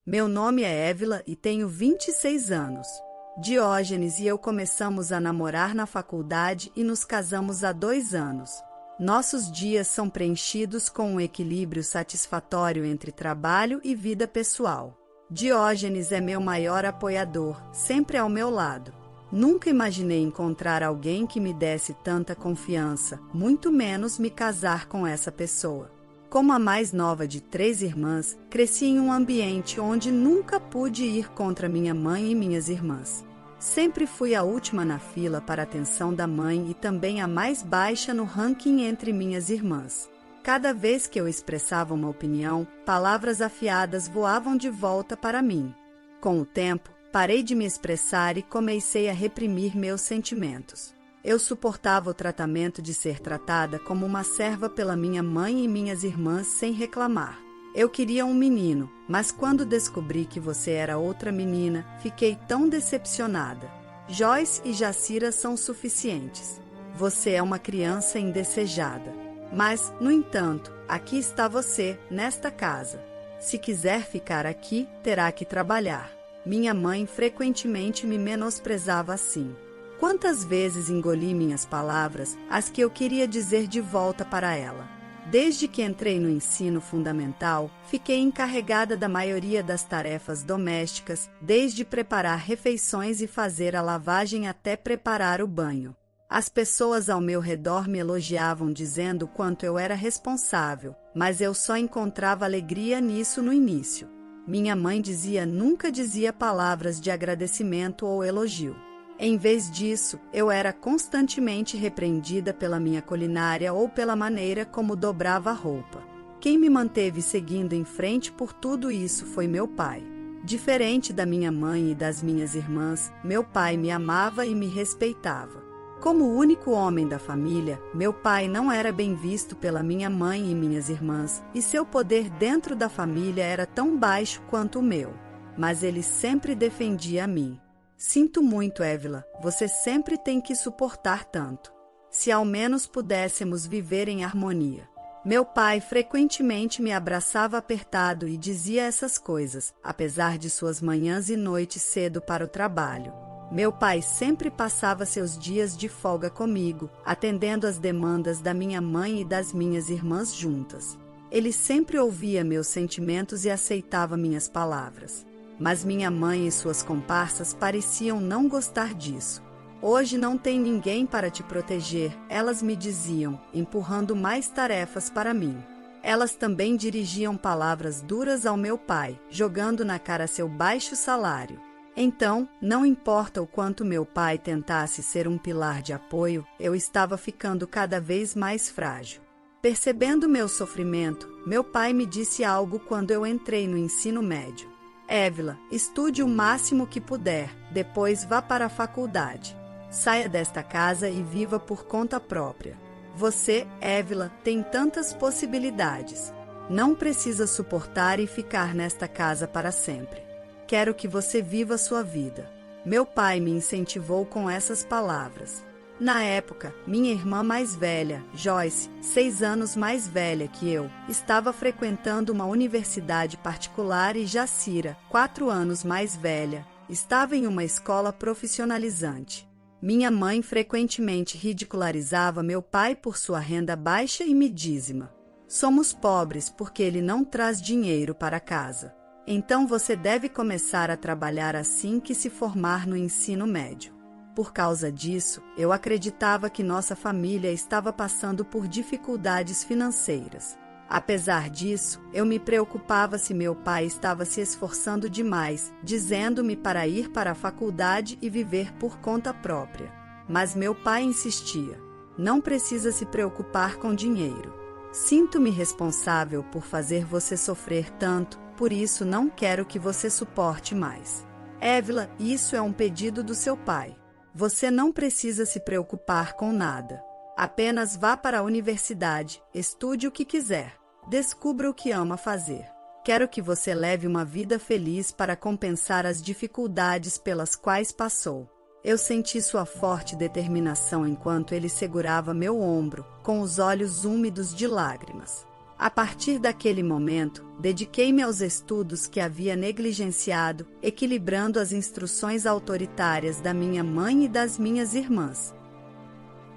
Meu nome é Évila e tenho 26 anos. Diógenes e eu começamos a namorar na faculdade e nos casamos há 2 anos. Nossos dias são preenchidos com um equilíbrio satisfatório entre trabalho e vida pessoal. Diógenes é meu maior apoiador, sempre ao meu lado. Nunca imaginei encontrar alguém que me desse tanta confiança, muito menos me casar com essa pessoa. Como a mais nova de 3 irmãs, cresci em um ambiente onde nunca pude ir contra minha mãe e minhas irmãs. Sempre fui a última na fila para a atenção da mãe e também a mais baixa no ranking entre minhas irmãs. Cada vez que eu expressava uma opinião, palavras afiadas voavam de volta para mim. Com o tempo, parei de me expressar e comecei a reprimir meus sentimentos. Eu suportava o tratamento de ser tratada como uma serva pela minha mãe e minhas irmãs sem reclamar. Eu queria um menino, mas quando descobri que você era outra menina, fiquei tão decepcionada. Joyce e Jacira são suficientes. Você é uma criança indesejada. Mas, no entanto, aqui está você, nesta casa. Se quiser ficar aqui, terá que trabalhar. Minha mãe frequentemente me menosprezava assim. Quantas vezes engoli minhas palavras, as que eu queria dizer de volta para ela. Desde que entrei no ensino fundamental, fiquei encarregada da maioria das tarefas domésticas, desde preparar refeições e fazer a lavagem até preparar o banho. As pessoas ao meu redor me elogiavam dizendo o quanto eu era responsável, mas eu só encontrava alegria nisso no início. Minha mãe nunca dizia palavras de agradecimento ou elogio. Em vez disso, eu era constantemente repreendida pela minha culinária ou pela maneira como dobrava a roupa. Quem me manteve seguindo em frente por tudo isso foi meu pai. Diferente da minha mãe e das minhas irmãs, meu pai me amava e me respeitava. Como o único homem da família, meu pai não era bem visto pela minha mãe e minhas irmãs, e seu poder dentro da família era tão baixo quanto o meu. Mas ele sempre defendia a mim. Sinto muito, Évila, você sempre tem que suportar tanto. Se ao menos pudéssemos viver em harmonia. Meu pai frequentemente me abraçava apertado e dizia essas coisas, apesar de suas manhãs e noites cedo para o trabalho. Meu pai sempre passava seus dias de folga comigo, atendendo às demandas da minha mãe e das minhas irmãs juntas. Ele sempre ouvia meus sentimentos e aceitava minhas palavras. Mas minha mãe e suas comparsas pareciam não gostar disso. Hoje não tem ninguém para te proteger, elas me diziam, empurrando mais tarefas para mim. Elas também dirigiam palavras duras ao meu pai, jogando na cara seu baixo salário. Então, não importa o quanto meu pai tentasse ser um pilar de apoio, eu estava ficando cada vez mais frágil. Percebendo meu sofrimento, meu pai me disse algo quando eu entrei no ensino médio. Évila, estude o máximo que puder, depois vá para a faculdade. Saia desta casa e viva por conta própria. Você, Évila, tem tantas possibilidades. Não precisa suportar e ficar nesta casa para sempre. Quero que você viva sua vida. Meu pai me incentivou com essas palavras. Na época, minha irmã mais velha, Joyce, 6 anos mais velha que eu, estava frequentando uma universidade particular e Jacira, 4 anos mais velha, estava em uma escola profissionalizante. Minha mãe frequentemente ridicularizava meu pai por sua renda baixa e midízima. Somos pobres porque ele não traz dinheiro para casa. Então você deve começar a trabalhar assim que se formar no ensino médio. Por causa disso, eu acreditava que nossa família estava passando por dificuldades financeiras. Apesar disso, eu me preocupava se meu pai estava se esforçando demais, dizendo-me para ir para a faculdade e viver por conta própria. Mas meu pai insistia: não precisa se preocupar com dinheiro. Sinto-me responsável por fazer você sofrer tanto, por isso não quero que você suporte mais. Évila, isso é um pedido do seu pai. Você não precisa se preocupar com nada. Apenas vá para a universidade, estude o que quiser, descubra o que ama fazer. Quero que você leve uma vida feliz para compensar as dificuldades pelas quais passou. Eu senti sua forte determinação enquanto ele segurava meu ombro, com os olhos úmidos de lágrimas. A partir daquele momento, dediquei-me aos estudos que havia negligenciado, equilibrando as instruções autoritárias da minha mãe e das minhas irmãs.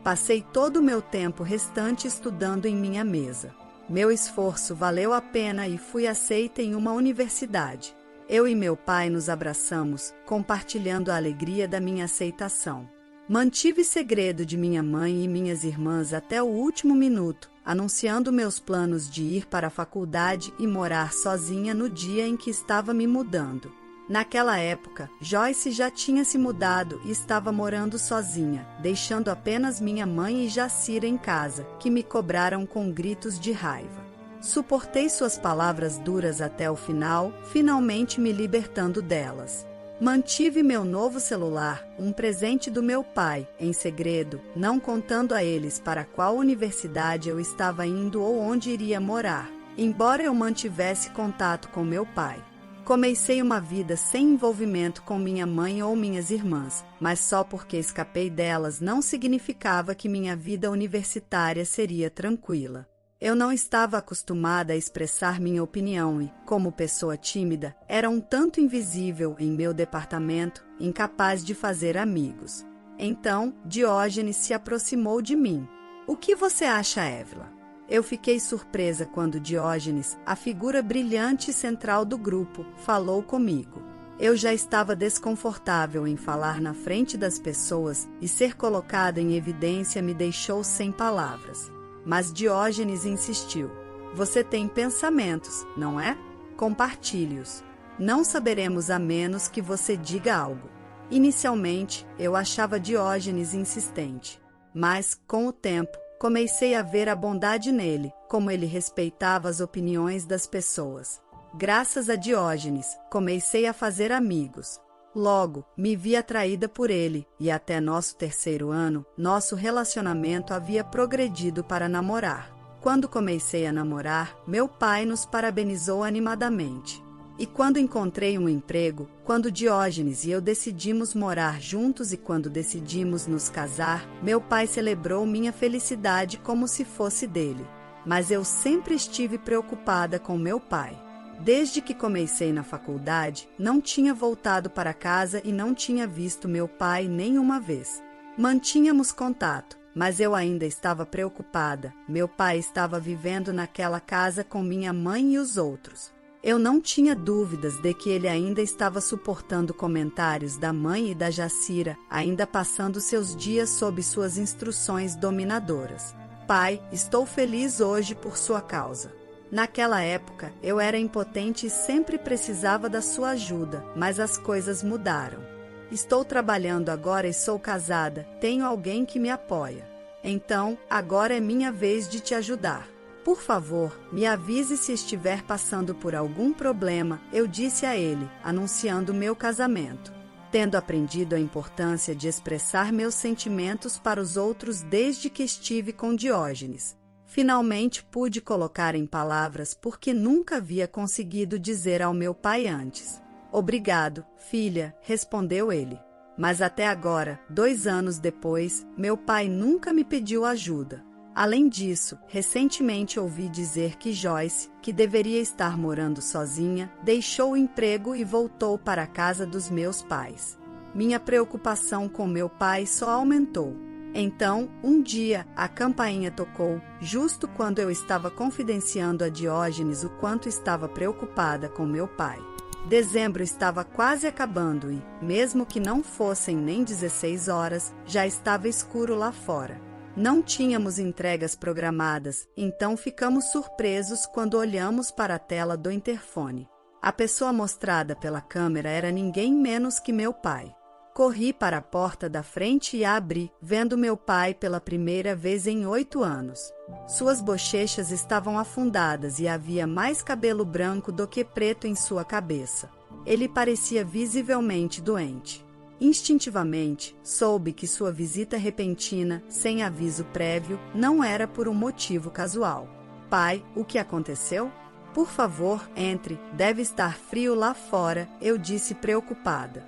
Passei todo o meu tempo restante estudando em minha mesa. Meu esforço valeu a pena e fui aceita em uma universidade. Eu e meu pai nos abraçamos, compartilhando a alegria da minha aceitação. Mantive segredo de minha mãe e minhas irmãs até o último minuto, anunciando meus planos de ir para a faculdade e morar sozinha no dia em que estava me mudando. Naquela época, Joyce já tinha se mudado e estava morando sozinha, deixando apenas minha mãe e Jacira em casa, que me cobraram com gritos de raiva. Suportei suas palavras duras até o final, finalmente me libertando delas. Mantive meu novo celular, um presente do meu pai, em segredo, não contando a eles para qual universidade eu estava indo ou onde iria morar, embora eu mantivesse contato com meu pai. Comecei uma vida sem envolvimento com minha mãe ou minhas irmãs, mas só porque escapei delas não significava que minha vida universitária seria tranquila. Eu não estava acostumada a expressar minha opinião e, como pessoa tímida, era um tanto invisível em meu departamento, incapaz de fazer amigos. Então, Diógenes se aproximou de mim. "O que você acha, Évila?" Eu fiquei surpresa quando Diógenes, a figura brilhante e central do grupo, falou comigo. Eu já estava desconfortável em falar na frente das pessoas e ser colocada em evidência me deixou sem palavras. Mas Diógenes insistiu. "Você tem pensamentos, não é? Compartilhe-os. Não saberemos a menos que você diga algo." Inicialmente, eu achava Diógenes insistente, mas, com o tempo, comecei a ver a bondade nele, como ele respeitava as opiniões das pessoas. Graças a Diógenes, comecei a fazer amigos. Logo, me vi atraída por ele, e até nosso terceiro ano, nosso relacionamento havia progredido para namorar. Quando comecei a namorar, meu pai nos parabenizou animadamente. E quando encontrei um emprego, quando Diógenes e eu decidimos morar juntos e quando decidimos nos casar, meu pai celebrou minha felicidade como se fosse dele. Mas eu sempre estive preocupada com meu pai. Desde que comecei na faculdade, não tinha voltado para casa e não tinha visto meu pai nenhuma vez. Mantínhamos contato, mas eu ainda estava preocupada. Meu pai estava vivendo naquela casa com minha mãe e os outros. Eu não tinha dúvidas de que ele ainda estava suportando comentários da mãe e da Jacira, ainda passando seus dias sob suas instruções dominadoras. "Pai, estou feliz hoje por sua causa." Naquela época, eu era impotente e sempre precisava da sua ajuda, mas as coisas mudaram. "Estou trabalhando agora e sou casada, tenho alguém que me apoia. Então, agora é minha vez de te ajudar. Por favor, me avise se estiver passando por algum problema", eu disse a ele, anunciando meu casamento. Tendo aprendido a importância de expressar meus sentimentos para os outros desde que estive com Diógenes, finalmente pude colocar em palavras porque nunca havia conseguido dizer ao meu pai antes. "Obrigado, filha", respondeu ele. Mas até agora, 2 anos depois, meu pai nunca me pediu ajuda. Além disso, recentemente ouvi dizer que Joyce, que deveria estar morando sozinha, deixou o emprego e voltou para a casa dos meus pais. Minha preocupação com meu pai só aumentou. Então, um dia, a campainha tocou, justo quando eu estava confidenciando a Diógenes o quanto estava preocupada com meu pai. Dezembro estava quase acabando e, mesmo que não fossem nem 16 horas, já estava escuro lá fora. Não tínhamos entregas programadas, então ficamos surpresos quando olhamos para a tela do interfone. A pessoa mostrada pela câmera era ninguém menos que meu pai. Corri para a porta da frente e a abri, vendo meu pai pela primeira vez em 8 anos. Suas bochechas estavam afundadas e havia mais cabelo branco do que preto em sua cabeça. Ele parecia visivelmente doente. Instintivamente, soube que sua visita repentina, sem aviso prévio, não era por um motivo casual. "Pai, o que aconteceu?" "Por favor, entre, deve estar frio lá fora", eu disse preocupada.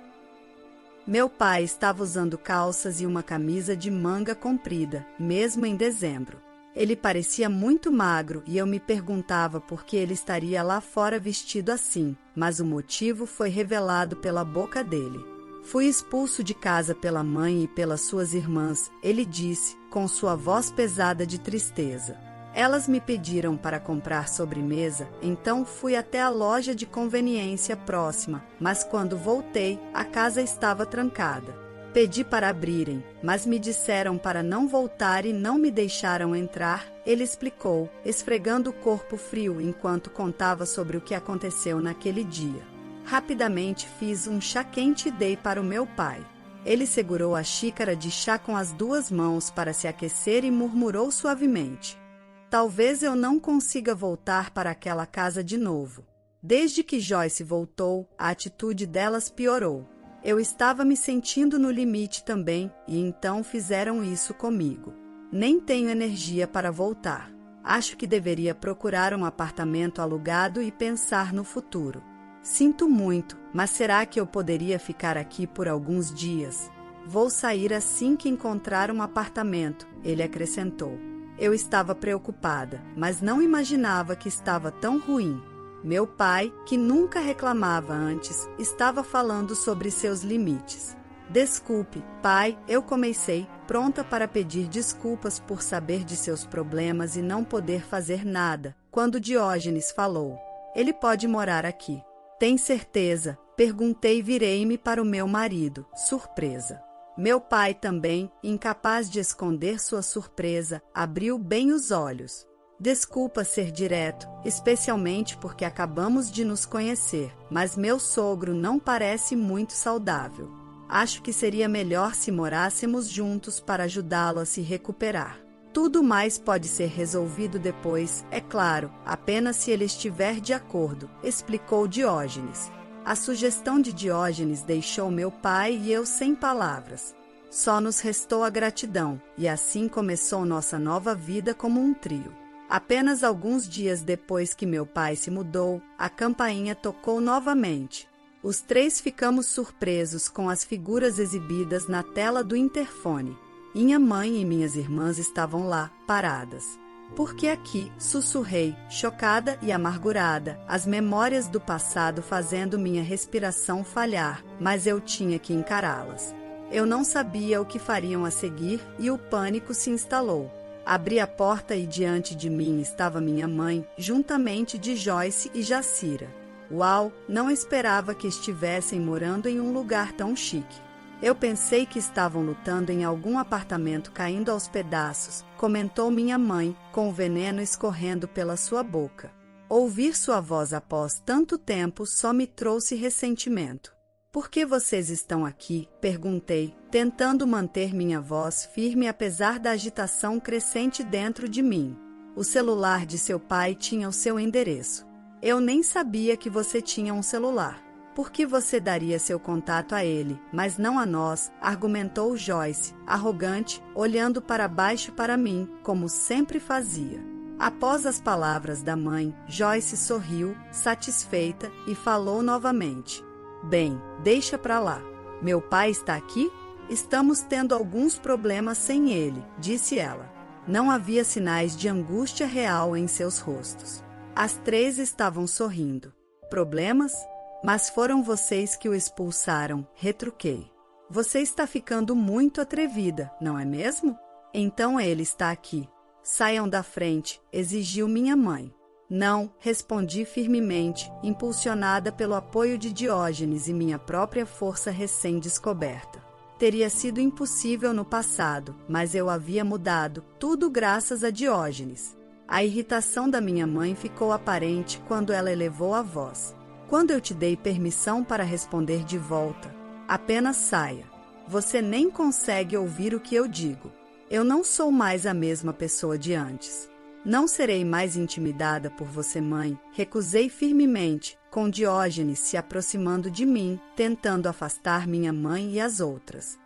Meu pai estava usando calças e uma camisa de manga comprida, mesmo em dezembro. Ele parecia muito magro e eu me perguntava por que ele estaria lá fora vestido assim, mas o motivo foi revelado pela boca dele. Fui expulso de casa pela mãe e pelas suas irmãs, ele disse, com sua voz pesada de tristeza. Elas me pediram para comprar sobremesa, então fui até a loja de conveniência próxima, mas quando voltei, a casa estava trancada. Pedi para abrirem, mas me disseram para não voltar e não me deixaram entrar, ele explicou, esfregando o corpo frio enquanto contava sobre o que aconteceu naquele dia. Rapidamente fiz um chá quente e dei para o meu pai. Ele segurou a xícara de chá com as 2 mãos para se aquecer e murmurou suavemente. Talvez eu não consiga voltar para aquela casa de novo. Desde que Joyce voltou, a atitude delas piorou. Eu estava me sentindo no limite também, e então fizeram isso comigo. Nem tenho energia para voltar. Acho que deveria procurar um apartamento alugado e pensar no futuro. Sinto muito, mas será que eu poderia ficar aqui por alguns dias? Vou sair assim que encontrar um apartamento, ele acrescentou. Eu estava preocupada, mas não imaginava que estava tão ruim. Meu pai, que nunca reclamava antes, estava falando sobre seus limites. Desculpe, pai, eu comecei, pronta para pedir desculpas por saber de seus problemas e não poder fazer nada, quando Diógenes falou. Ele pode morar aqui. Tem certeza? Perguntei e virei-me para o meu marido, surpresa. Meu pai também, incapaz de esconder sua surpresa, abriu bem os olhos. Desculpa ser direto, especialmente porque acabamos de nos conhecer, mas meu sogro não parece muito saudável. Acho que seria melhor se morássemos juntos para ajudá-lo a se recuperar. Tudo mais pode ser resolvido depois, é claro, apenas se ele estiver de acordo, explicou Diógenes. A sugestão de Diógenes deixou meu pai e eu sem palavras. Só nos restou a gratidão, e assim começou nossa nova vida como um trio. Apenas alguns dias depois que meu pai se mudou, a campainha tocou novamente. Os 3 ficamos surpresos com as figuras exibidas na tela do interfone. Minha mãe e minhas irmãs estavam lá, paradas. Por que aqui? Sussurrei, chocada e amargurada, as memórias do passado fazendo minha respiração falhar, mas eu tinha que encará-las. Eu não sabia o que fariam a seguir e o pânico se instalou. Abri a porta e diante de mim estava minha mãe, juntamente de Joyce e Jacira. Uau, não esperava que estivessem morando em um lugar tão chique. Eu pensei que estavam lutando em algum apartamento caindo aos pedaços, comentou minha mãe, com o veneno escorrendo pela sua boca. Ouvir sua voz após tanto tempo só me trouxe ressentimento. Por que vocês estão aqui? Perguntei, tentando manter minha voz firme apesar da agitação crescente dentro de mim. O celular de seu pai tinha o seu endereço. Eu nem sabia que você tinha um celular. Por que você daria seu contato a ele, mas não a nós? Argumentou Joyce, arrogante, olhando para baixo para mim, como sempre fazia. Após as palavras da mãe, Joyce sorriu, satisfeita, e falou novamente. Bem, deixa pra lá. Meu pai está aqui? Estamos tendo alguns problemas sem ele, disse ela. Não havia sinais de angústia real em seus rostos. As 3 estavam sorrindo. Problemas? Mas foram vocês que o expulsaram, retruquei. Você está ficando muito atrevida, não é mesmo? Então ele está aqui. Saiam da frente, exigiu minha mãe. Não, respondi firmemente, impulsionada pelo apoio de Diógenes e minha própria força recém-descoberta. Teria sido impossível no passado, mas eu havia mudado, tudo graças a Diógenes. A irritação da minha mãe ficou aparente quando ela elevou a voz. Quando eu te dei permissão para responder de volta, apenas saia. Você nem consegue ouvir o que eu digo. Eu não sou mais a mesma pessoa de antes. Não serei mais intimidada por você, mãe. Recusei firmemente, com Diógenes se aproximando de mim, tentando afastar minha mãe e as outras.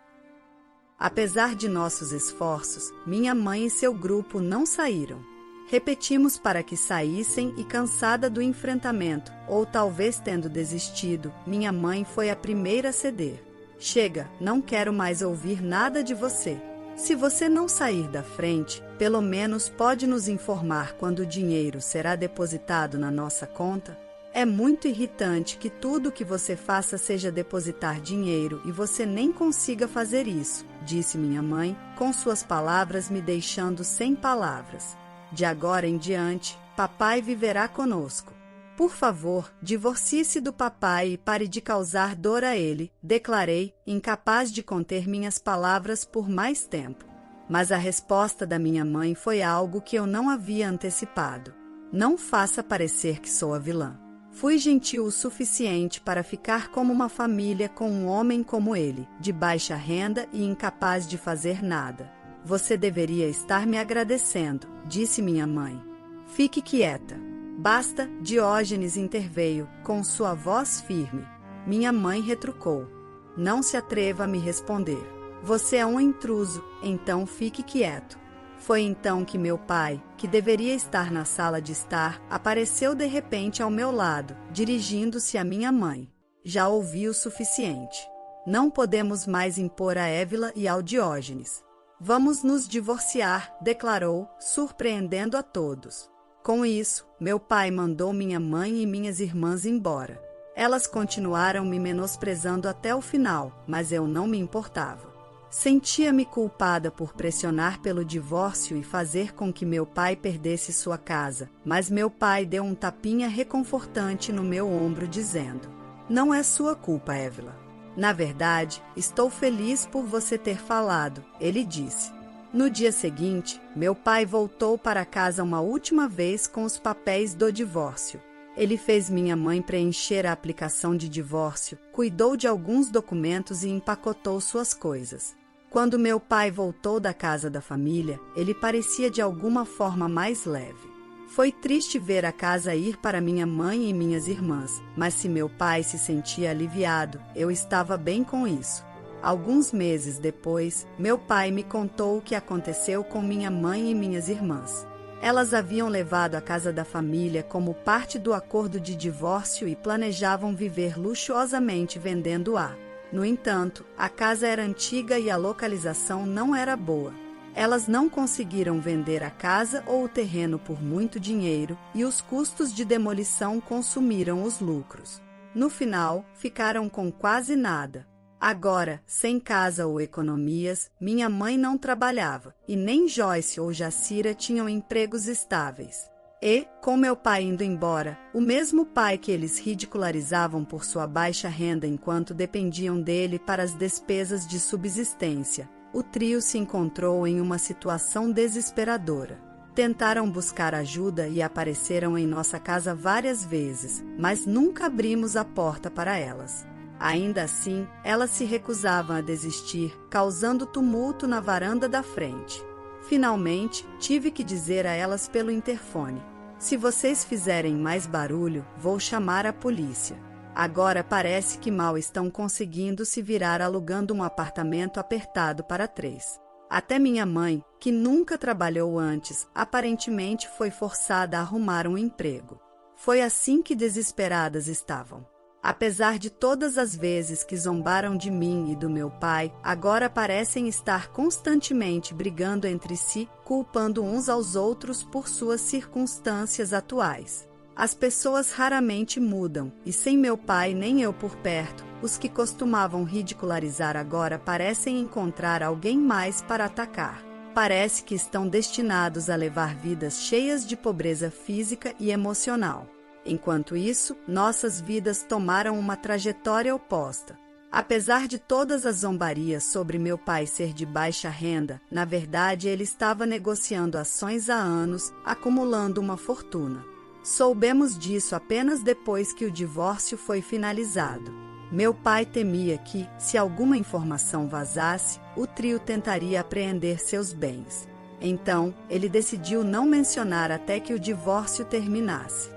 Apesar de nossos esforços, minha mãe e seu grupo não saíram. Repetimos para que saíssem e, cansada do enfrentamento, ou talvez tendo desistido, minha mãe foi a primeira a ceder. Chega, não quero mais ouvir nada de você. Se você não sair da frente, pelo menos pode nos informar quando o dinheiro será depositado na nossa conta? É muito irritante que tudo o que você faça seja depositar dinheiro e você nem consiga fazer isso, disse minha mãe, com suas palavras me deixando sem palavras. De agora em diante, papai viverá conosco. Por favor, divorcie-se do papai e pare de causar dor a ele, declarei, incapaz de conter minhas palavras por mais tempo. Mas a resposta da minha mãe foi algo que eu não havia antecipado. Não faça parecer que sou a vilã. Fui gentil o suficiente para ficar como uma família com um homem como ele, de baixa renda e incapaz de fazer nada. Você deveria estar me agradecendo, disse minha mãe. Fique quieta. Basta, Diógenes interveio, com sua voz firme. Minha mãe retrucou. Não se atreva a me responder. Você é um intruso, então fique quieto. Foi então que meu pai, que deveria estar na sala de estar, apareceu de repente ao meu lado, dirigindo-se à minha mãe. Já ouvi o suficiente. Não podemos mais impor a Évila e ao Diógenes. Vamos nos divorciar, declarou, surpreendendo a todos. Com isso, meu pai mandou minha mãe e minhas irmãs embora. Elas continuaram me menosprezando até o final, mas eu não me importava. Sentia-me culpada por pressionar pelo divórcio e fazer com que meu pai perdesse sua casa, mas meu pai deu um tapinha reconfortante no meu ombro dizendo: "Não é sua culpa, Évila. Na verdade, estou feliz por você ter falado", ele disse. No dia seguinte, meu pai voltou para casa uma última vez com os papéis do divórcio. Ele fez minha mãe preencher a aplicação de divórcio, cuidou de alguns documentos e empacotou suas coisas. Quando meu pai voltou da casa da família, ele parecia de alguma forma mais leve. Foi triste ver a casa ir para minha mãe e minhas irmãs, mas se meu pai se sentia aliviado, eu estava bem com isso. Alguns meses depois, meu pai me contou o que aconteceu com minha mãe e minhas irmãs. Elas haviam levado a casa da família como parte do acordo de divórcio e planejavam viver luxuosamente vendendo-a. No entanto, a casa era antiga e a localização não era boa. Elas não conseguiram vender a casa ou o terreno por muito dinheiro e os custos de demolição consumiram os lucros. No final, ficaram com quase nada. Agora, sem casa ou economias, minha mãe não trabalhava, e nem Joyce ou Jacira tinham empregos estáveis. E, com meu pai indo embora, o mesmo pai que eles ridicularizavam por sua baixa renda enquanto dependiam dele para as despesas de subsistência, o trio se encontrou em uma situação desesperadora. Tentaram buscar ajuda e apareceram em nossa casa várias vezes, mas nunca abrimos a porta para elas. Ainda assim, elas se recusavam a desistir, causando tumulto na varanda da frente. Finalmente, tive que dizer a elas pelo interfone: "Se vocês fizerem mais barulho, vou chamar a polícia." Agora parece que mal estão conseguindo se virar alugando um apartamento apertado para 3. Até minha mãe, que nunca trabalhou antes, aparentemente foi forçada a arrumar um emprego. Foi assim que desesperadas estavam. Apesar de todas as vezes que zombaram de mim e do meu pai, agora parecem estar constantemente brigando entre si, culpando uns aos outros por suas circunstâncias atuais. As pessoas raramente mudam, e sem meu pai nem eu por perto, os que costumavam ridicularizar agora parecem encontrar alguém mais para atacar. Parece que estão destinados a levar vidas cheias de pobreza física e emocional. Enquanto isso, nossas vidas tomaram uma trajetória oposta. Apesar de todas as zombarias sobre meu pai ser de baixa renda, na verdade ele estava negociando ações há anos, acumulando uma fortuna. Soubemos disso apenas depois que o divórcio foi finalizado. Meu pai temia que, se alguma informação vazasse, o trio tentaria apreender seus bens. Então, ele decidiu não mencionar até que o divórcio terminasse.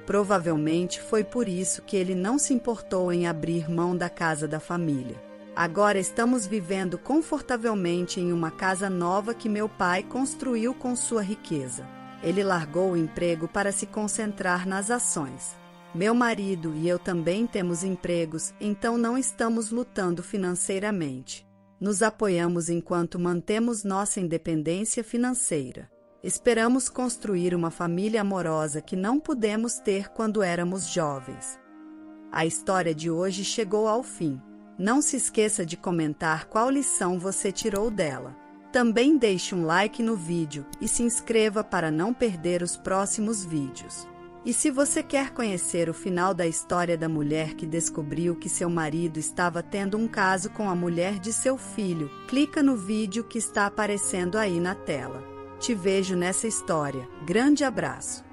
Provavelmente foi por isso que ele não se importou em abrir mão da casa da família. Agora estamos vivendo confortavelmente em uma casa nova que meu pai construiu com sua riqueza. Ele largou o emprego para se concentrar nas ações. Meu marido e eu também temos empregos, então não estamos lutando financeiramente. Nos apoiamos enquanto mantemos nossa independência financeira. Esperamos construir uma família amorosa que não pudemos ter quando éramos jovens. A história de hoje chegou ao fim. Não se esqueça de comentar qual lição você tirou dela. Também deixe um like no vídeo e se inscreva para não perder os próximos vídeos. E se você quer conhecer o final da história da mulher que descobriu que seu marido estava tendo um caso com a mulher de seu filho, clica no vídeo que está aparecendo aí na tela. Te vejo nessa história. Grande abraço!